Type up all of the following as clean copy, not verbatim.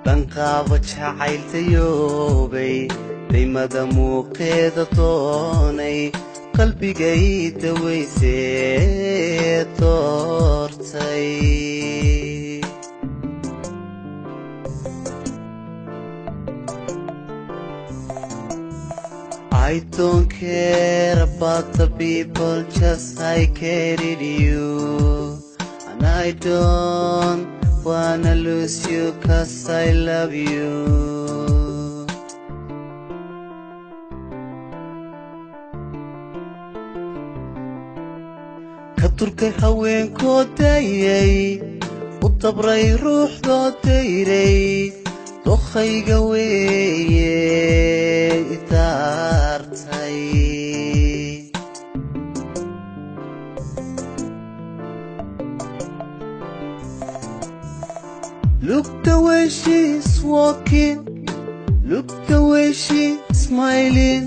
دنقاب جعيل تيوبي ديمدا موقيدة طوني قلبي قيد ويسي طورتي I don't care about the people, just I carried you. And I don't wanna lose you, 'cause I love you. كتركي هوين كودايي وطبري روح دو ديري دوخي قوي إثارتي. Look the way she's walking, look the way she's smiling,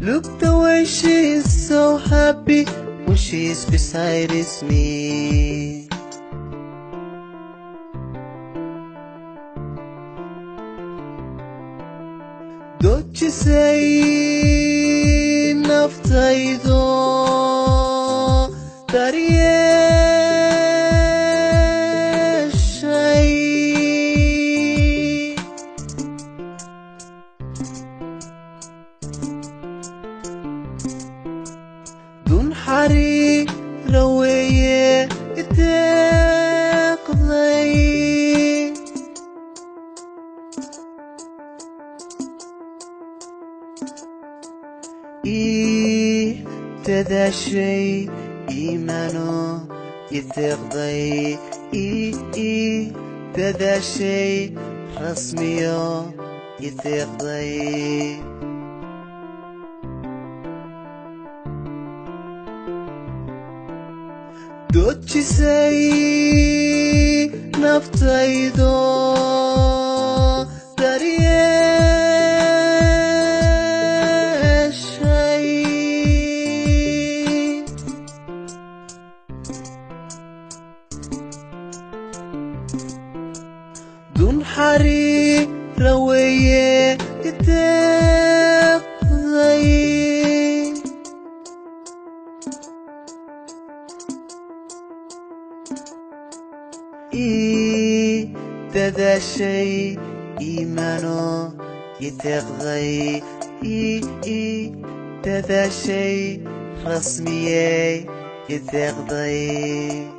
look the way she's so happy when she's beside me. Don't you say naftaydo daryeeshay dun xariira weeye iteeqday تداشي إيمانو يتغضي تداشي رسميو يتغضي دوتشي ساي نفتايدو دون حريرة ويا تتغذي تداشي إيمانو يتغذي تداشي رسمي يتغذي